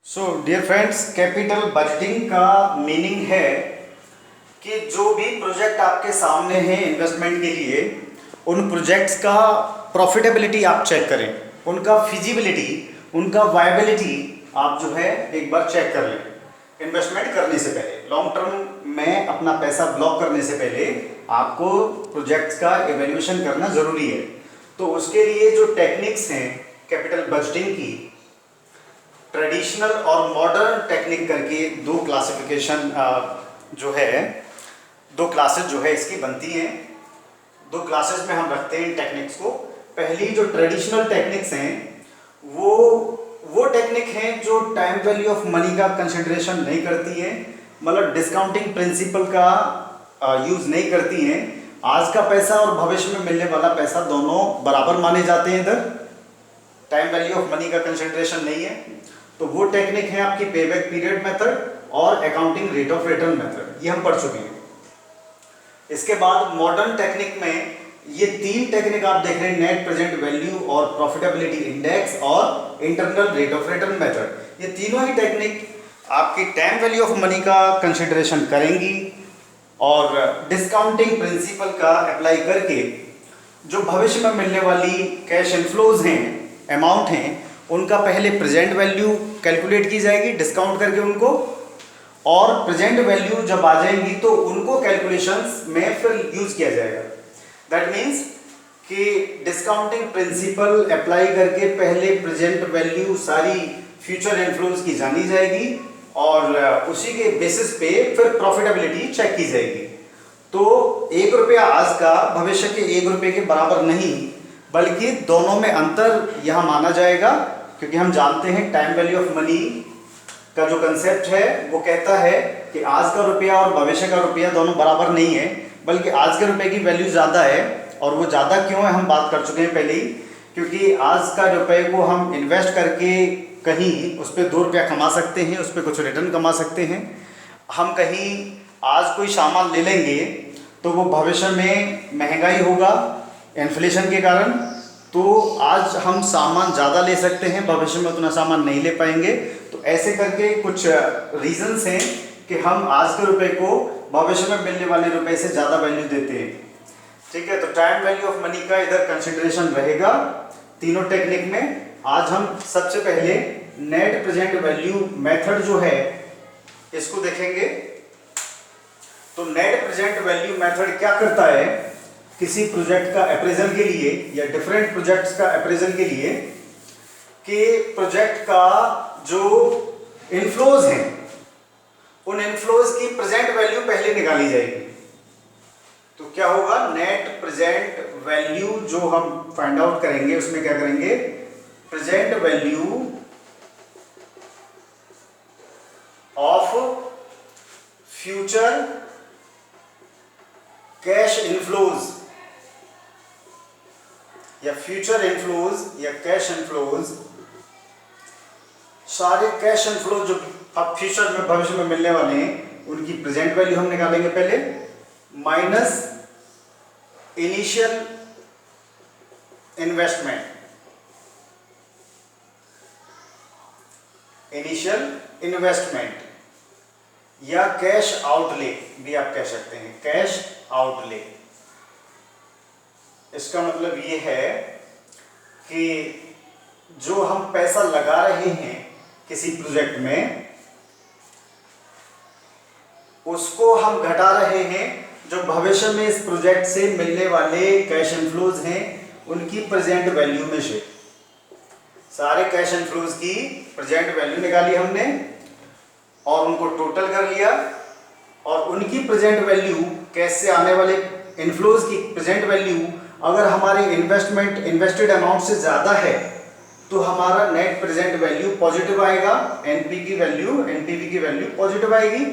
सो dear friends, capital budgeting का meaning है कि जो भी प्रोजेक्ट आपके सामने हैं इन्वेस्टमेंट के लिए, उन प्रोजेक्ट्स का प्रॉफिटेबिलिटी आप चेक करें, उनका फिजिबिलिटी, उनका वायबिलिटी आप जो है एक बार चेक कर लें। इन्वेस्टमेंट करने से पहले, लॉन्ग टर्म में अपना पैसा ब्लॉक करने से पहले आपको प्रोजेक्ट्स का एवेल्यूएशन करना ज़रूरी है। तो उसके लिए जो टेक्निक्स हैं कैपिटल बजटिंग की, ट्रेडिशनल और मॉडर्न टेक्निक करके दो क्लासिफिकेशन जो है, दो क्लासेस जो है इसकी बनती हैं। दो क्लासेस में हम रखते हैं इन टेक्निक्स को। पहली जो ट्रेडिशनल टेक्निक्स हैं वो टेक्निक हैं जो टाइम वैल्यू ऑफ मनी का कंसिडरेशन नहीं करती है, मतलब डिस्काउंटिंग प्रिंसिपल का यूज़ नहीं करती हैं। आज का पैसा और भविष्य में मिलने वाला पैसा दोनों बराबर माने जाते हैं, इधर टाइम वैल्यू ऑफ मनी का कंसिडरेशन नहीं है। तो वो टेक्निक है आपकी पेबैक पीरियड मेथड और accounting rate of return method, ये हम पढ़ चुके हैं। इसके बाद मॉडर्न टेक्निक में ये तीन टेक्निक आप देख रहे हैं, नेट प्रेजेंट वैल्यू और प्रॉफिटेबिलिटी इंडेक्स और internal rate of return method. ये तीनों ही टेक्निक आपकी टाइम वैल्यू ऑफ मनी का कंसिडरेशन करेंगी और डिस्काउंटिंग प्रिंसिपल का अप्लाई करके जो भविष्य में मिलने वाली कैश इनफ्लोज हैं, अमाउंट हैं, उनका पहले प्रेजेंट वैल्यू कैलकुलेट की जाएगी डिस्काउंट करके उनको, और प्रेजेंट वैल्यू जब आ जाएंगी तो उनको कैलकुलेशंस में फिर यूज़ किया जाएगा। दैट मीन्स कि डिस्काउंटिंग प्रिंसिपल अप्लाई करके पहले प्रेजेंट वैल्यू सारी फ्यूचर इनफ्लोज की जानी जाएगी और उसी के बेसिस पे फिर प्रॉफिटेबिलिटी चेक की जाएगी। तो 1 रुपया आज का भविष्य के 1 रुपये के बराबर नहीं, बल्कि दोनों में अंतर यहाँ माना जाएगा, क्योंकि हम जानते हैं टाइम वैल्यू ऑफ मनी का जो कंसेप्ट है वो कहता है कि आज का रुपया और भविष्य का रुपया दोनों बराबर नहीं है, बल्कि आज के रुपये की वैल्यू ज़्यादा है। और वो ज़्यादा क्यों है हम बात कर चुके हैं पहले ही, क्योंकि आज का रुपये को हम इन्वेस्ट करके कहीं उस पर 2 रुपया कमा सकते हैं, उस पर कुछ रिटर्न कमा सकते हैं। हम कहीं आज कोई सामान ले लेंगे तो वो भविष्य में महंगाई होगा इन्फ्लेशन के कारण, तो आज हम सामान ज़्यादा ले सकते हैं, भविष्य में उतना सामान नहीं ले पाएंगे। तो ऐसे करके कुछ रीजंस हैं कि हम आज के रुपए को भविष्य में मिलने वाले रुपए से ज़्यादा वैल्यू देते हैं। ठीक है, तो टाइम वैल्यू ऑफ मनी का इधर कंसिडरेशन रहेगा तीनों टेक्निक में। आज हम सबसे पहले नेट प्रेजेंट वैल्यू मेथड जो है इसको देखेंगे। तो नेट प्रेजेंट वैल्यू मेथड क्या करता है, किसी प्रोजेक्ट का अप्रेजल के लिए या डिफरेंट प्रोजेक्ट्स का अप्रेजल के लिए, कि प्रोजेक्ट का जो इनफ्लोज हैं उन इनफ्लोज की प्रेजेंट वैल्यू पहले निकाली जाएगी। तो क्या होगा, नेट प्रेजेंट वैल्यू जो हम फाइंड आउट करेंगे उसमें क्या करेंगे, present value of future cash inflows या फ्यूचर इनफ्लोज या कैश इनफ्लोज, सारे कैश इनफ्लोज जो अब फ्यूचर में भविष्य में मिलने वाले हैं उनकी प्रेजेंट वैल्यू हम निकालेंगे पहले, माइनस इनिशियल इन्वेस्टमेंट, या कैश आउटले भी आप कह सकते हैं, कैश आउटले। इसका मतलब ये है कि जो हम पैसा लगा रहे हैं किसी प्रोजेक्ट में, उसको हम घटा रहे हैं जो भविष्य में इस प्रोजेक्ट से मिलने वाले कैश इनफ्लोज हैं उनकी प्रेजेंट वैल्यू में से। सारे कैश इनफ्लोज की प्रेजेंट वैल्यू निकाली हमने और उनको टोटल कर लिया, और उनकी प्रेजेंट वैल्यू, कैश से आने वाले इनफ्लोज की प्रेजेंट वैल्यू अगर हमारी इन्वेस्टेड अमाउंट से ज़्यादा है तो हमारा नेट प्रेजेंट वैल्यू पॉजिटिव आएगा, एनपीवी की वैल्यू पॉजिटिव आएगी।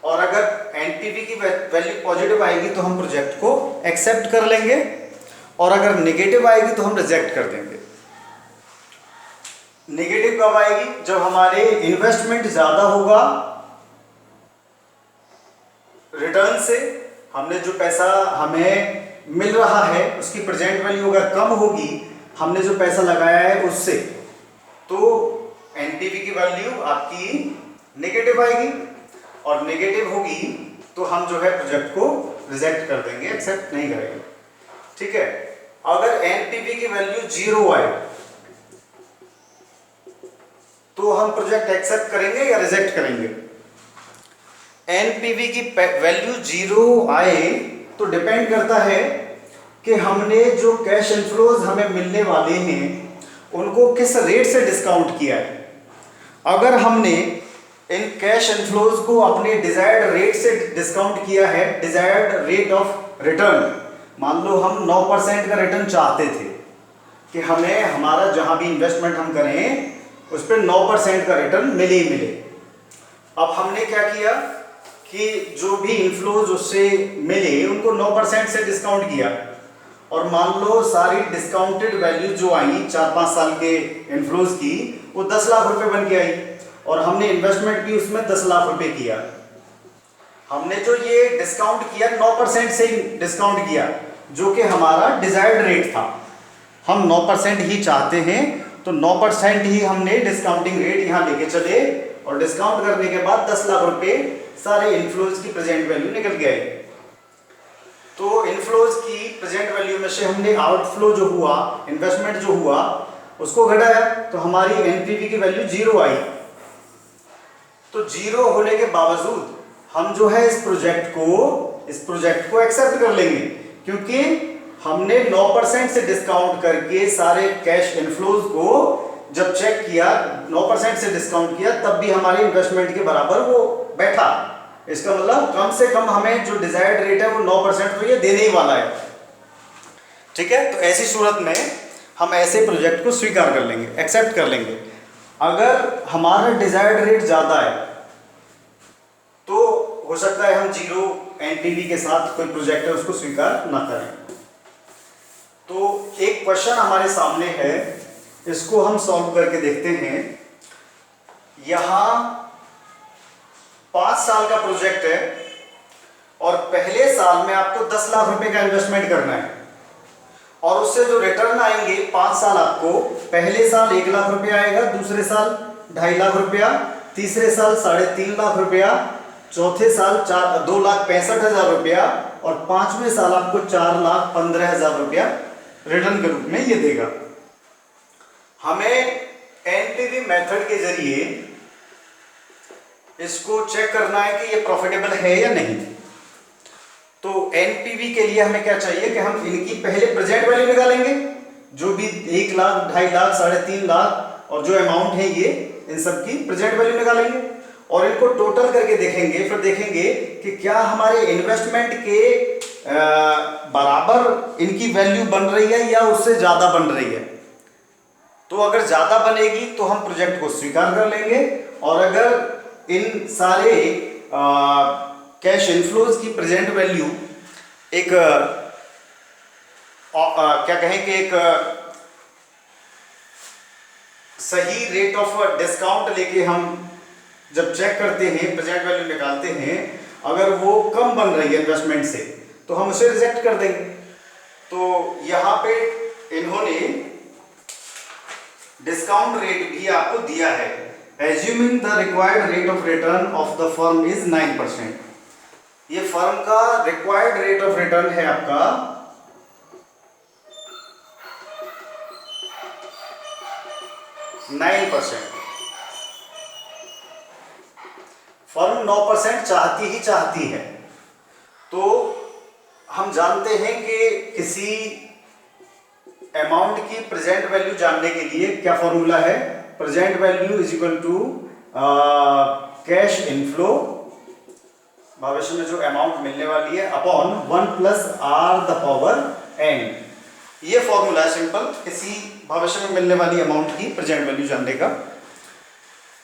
और अगर एनपीवी की वैल्यू पॉजिटिव आएगी तो हम प्रोजेक्ट को एक्सेप्ट कर लेंगे, और अगर नेगेटिव आएगी तो हम रिजेक्ट कर देंगे। नेगेटिव कब आएगी, जब हमारे इन्वेस्टमेंट ज़्यादा होगा रिटर्न से, हमने जो पैसा हमें मिल रहा है उसकी प्रेजेंट वैल्यू अगर कम होगी हमने जो पैसा लगाया है उससे, तो एनपीवी की वैल्यू आपकी नेगेटिव आएगी, और नेगेटिव होगी तो हम जो है प्रोजेक्ट को रिजेक्ट कर देंगे, एक्सेप्ट नहीं करेंगे। ठीक है, अगर एनपीवी की वैल्यू 0 आए तो हम प्रोजेक्ट एक्सेप्ट करेंगे या रिजेक्ट करेंगे? एनपीवी की वैल्यू 0 आए तो डिपेंड करता है कि हमने जो कैश इनफ्लोज हमें मिलने वाले हैं उनको किस रेट से डिस्काउंट किया है। अगर हमने इन कैश इनफ्लोज को अपने डिजायर्ड रेट से डिस्काउंट किया है, डिजायर्ड रेट ऑफ रिटर्न, मान लो हम 9% का रिटर्न चाहते थे कि हमें हमारा जहां भी इन्वेस्टमेंट हम करें उस पर 9% का रिटर्न मिले ही मिले। अब हमने क्या किया कि जो भी इनफ्लोज उससे मिले उनको 9% से डिस्काउंट किया, और मान लो सारी डिस्काउंटेड वैल्यू जो आई 4-5 साल के इनफ्लोज की वो 10 लाख रुपए बन के आई, और हमने इन्वेस्टमेंट भी उसमें 10 लाख रुपए किया। हमने जो ये डिस्काउंट किया 9% से डिस्काउंट किया, जो कि हमारा डिजायर्ड रेट था। हम 9% ही चाहते हैं तो 9% ही हमने डिस्काउंटिंग रेट यहाँ लेके चले, और डिस्काउंट करने के बाद 10 लाख रुपए सारे इनफ्लोज की प्रेजेंट वैल्यू निकल गए। तो इनफ्लोज की प्रेजेंट वैल्यू में से हमने आउटफ्लो जो हुआ, इन्वेस्टमेंट जो हुआ उसको घटाया, तो हमारी एनपीवी की वैल्यू 0 आई। तो 0 होने के बावजूद हम जो है इस प्रोजेक्ट को एक्सेप्ट कर लेंगे, क्योंकि हमने 9% से डिस्काउंट करके सारे कैश इनफ्लोज को जब चेक किया, 9% से डिस्काउंट किया, तब भी हमारे इन्वेस्टमेंट के बराबर वो बैठा। इसका मतलब कम से कम हमें जो डिजायर्ड रेट है वो 9% तो ये देने ही वाला है। ठीक है, तो ऐसी सूरत में हम ऐसे प्रोजेक्ट को स्वीकार कर लेंगे, एक्सेप्ट कर लेंगे। अगर हमारा डिजायर्ड रेट ज़्यादा है तो हो सकता है हम 0 एनपीवी के साथ कोई प्रोजेक्ट है उसको स्वीकार ना करें। तो एक क्वेश्चन हमारे सामने है, इसको हम सॉल्व करके देखते हैं। यहां 5 साल का प्रोजेक्ट है और पहले साल में आपको 10 लाख रुपए का इन्वेस्टमेंट करना है, और उससे जो रिटर्न आएंगे 5 साल आपको, पहले साल 1 लाख रुपया आएगा, दूसरे साल 2.5 लाख रुपया, तीसरे साल 3.5 लाख रुपया, चौथे साल 2,65,000 रुपया, और 5वें साल आपको 4,15,000 रुपया रिटर्न के रूप में ये देगा। हमें एनपीवी मेथड के जरिए इसको चेक करना है कि ये प्रॉफिटेबल है या नहीं। तो एनपीवी के लिए हमें क्या चाहिए कि हम इनकी पहले प्रेजेंट वैल्यू निकालेंगे, जो भी 1 लाख, 2.5 लाख, 3.5 लाख और जो अमाउंट है ये, इन सब की प्रेजेंट वैल्यू निकालेंगे, और इनको टोटल करके देखेंगे। फिर देखेंगे कि क्या हमारे इन्वेस्टमेंट के बराबर इनकी वैल्यू बन रही है या उससे ज़्यादा बन रही है। तो अगर ज़्यादा bनेगी तो हम प्रोजेक्ट को स्वीकार कर लेंगे, और अगर इन सारे कैश इनफ्लोज की प्रेजेंट वैल्यू एक क्या कहें कि एक सही रेट ऑफ डिस्काउंट लेके हम जब चेक करते हैं, प्रेजेंट वैल्यू निकालते हैं, अगर वो कम बन रही है इन्वेस्टमेंट से तो हम उसे रिजेक्ट कर देंगे। तो यहाँ पे इन्होंने डिस्काउंट रेट भी आपको दिया है, assuming the required rate of return of the firm is 9%। ये फर्म का रिक्वायर्ड रेट ऑफ रिटर्न है आपका 9%। फर्म 9% चाहती ही चाहती है। तो हम जानते हैं कि किसी अमाउंट की प्रेजेंट वैल्यू जानने के लिए क्या फॉर्मूला है, present value is equal to cash inflow, भविष्य में जो अमाउंट मिलने वाली है, अपॉन 1 + r⁴n। ये फॉर्मूला है सिंपल, किसी भविष्य में मिलने वाली अमाउंट की प्रेजेंट वैल्यू जानने का।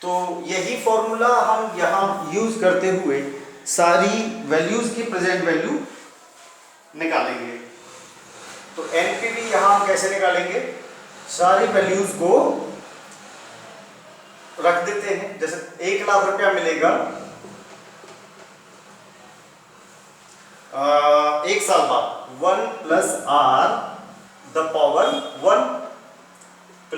तो यही फॉर्मूला हम यहाँ यूज करते हुए सारी वैल्यूज की प्रेजेंट वैल्यू निकालेंगे। तो एनपीवी यहाँ हम कैसे निकालेंगे, सारी वैल्यूज को रख देते हैं। जैसे 1 लाख रुपया मिलेगा 1 साल बाद, 1 + r⁴ 1 +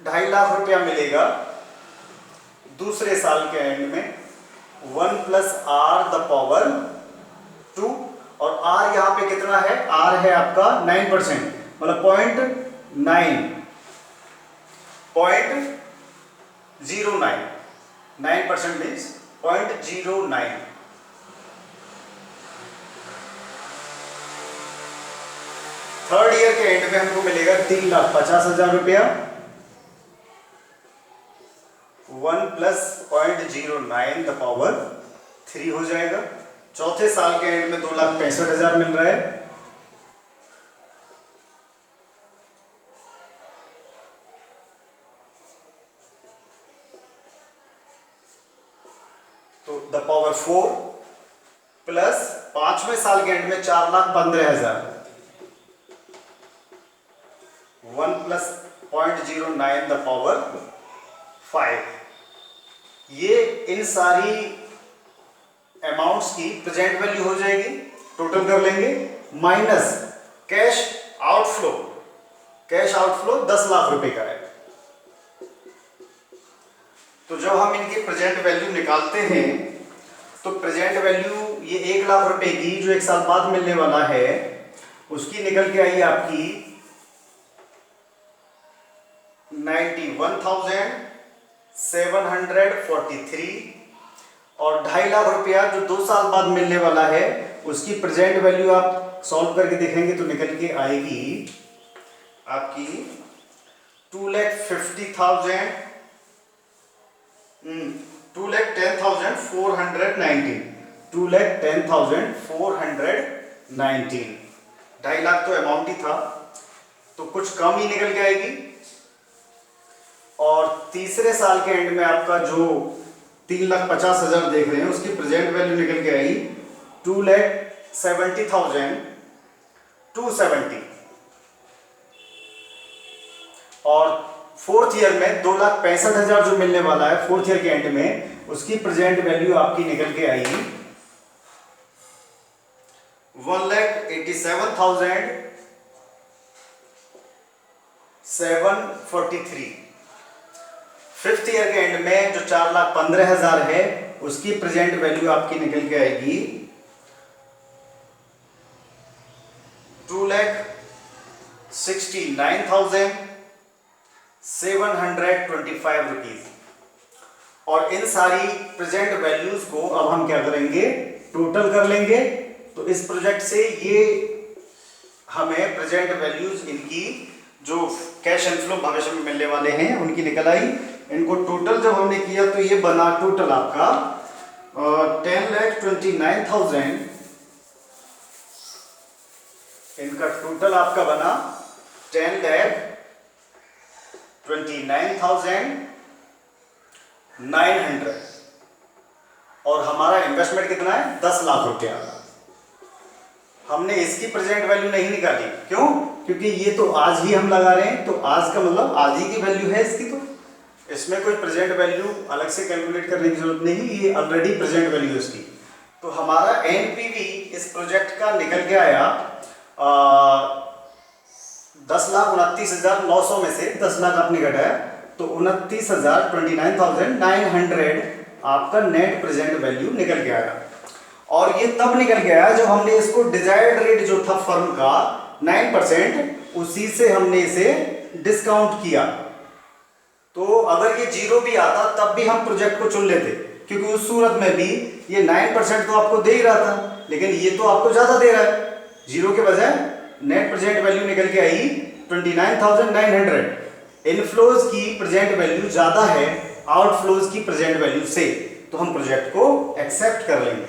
2.5 लाख रुपया मिलेगा दूसरे साल के एंड में, 1 + r⁻², और r यहाँ पे कितना है, r है आपका 9%, मतलब 0.09, 9% मीन्स 0.09। थर्ड ईयर के एंड में हमको मिलेगा 3,50,000 रुपया, 1 + 0.09³ हो जाएगा। चौथे साल के एंड में 2,65,000 मिल रहा है, तो ⁴ प्लस पांचवें साल के एंड में 4,15,000, 1 + 0.09⁵। ये इन सारी अमाउंट्स की प्रेजेंट वैल्यू हो जाएगी, टोटल कर लेंगे, minus cash outflow. Cash outflow 10 lakh रुपए का है। तो जब हम इनकी प्रेजेंट वैल्यू निकालते हैं तो प्रेजेंट वैल्यू ये 1 लाख रुपए की जो 1 साल बाद मिलने वाला है उसकी निकल के आई आपकी 91,743, और 2.5 लाख रुपया जो 2 साल बाद मिलने वाला है उसकी प्रेजेंट वैल्यू आप सॉल्व करके देखेंगे तो निकल के आएगी आपकी 2,50,000, 2,10,419, 2,10,419। 2.5 लाख तो अमाउंट ही था, तो कुछ कम ही निकल के आएगी। और तीसरे साल के एंड में आपका जो 3,50,000 देख रहे हैं उसकी प्रेजेंट वैल्यू निकल के आई 2,70,270, और फोर्थ ईयर में 2,65,000 जो मिलने वाला है फोर्थ ईयर के एंड में उसकी प्रेजेंट वैल्यू आपकी निकल के आई 1,87,743। फिफ्थ ईयर के एंड में जो 4,15,000 है उसकी प्रेजेंट वैल्यू आपकी निकल के आएगी 2,69,725 रुपीज। और इन सारी प्रेजेंट वैल्यूज को अब हम क्या करेंगे, टोटल कर लेंगे। तो इस प्रोजेक्ट से ये हमें प्रेजेंट वैल्यूज इनकी जो कैश इनफ्लो भविष्य में मिलने वाले हैं उनकी निकल आई। इनको टोटल जब हमने किया तो ये बना टोटल आपका 10,29,000, इनका टोटल आपका बना 10,29,900, और हमारा इन्वेस्टमेंट कितना है 10 लाख रुपया। हमने इसकी प्रेजेंट वैल्यू नहीं निकाली, क्यों? क्योंकि ये तो आज ही हम लगा रहे हैं, तो आज का मतलब आज ही की वैल्यू है इसकी, तो इसमें कोई प्रेजेंट वैल्यू अलग से कैलकुलेट करने की जरूरत नहीं, ये ऑलरेडी प्रेजेंट वैल्यू इसकी। तो हमारा एनपीवी इस प्रोजेक्ट का निकल के आया 10,29,900 में से 10 लाख आपने घटाया तो 29,29,900 आपका नेट प्रेजेंट वैल्यू निकल के आया। और ये तब निकल के आया जब हमने इसको डिजायर्ड रेट जो था फर्म का 9%, उसी से हमने इसे डिस्काउंट किया। तो अगर ये 0 भी आता तब भी हम प्रोजेक्ट को चुन लेते, क्योंकि उस सूरत में भी ये 9% तो आपको दे ही रहा था, लेकिन ये तो आपको ज्यादा दे रहा है। 0 के बजाय नेट प्रेजेंट वैल्यू निकल के आई 29,900। इनफ्लोज की प्रेजेंट वैल्यू ज्यादा है आउटफ्लोज की प्रेजेंट वैल्यू से, तो हम प्रोजेक्ट को एक्सेप्ट कर लेंगे।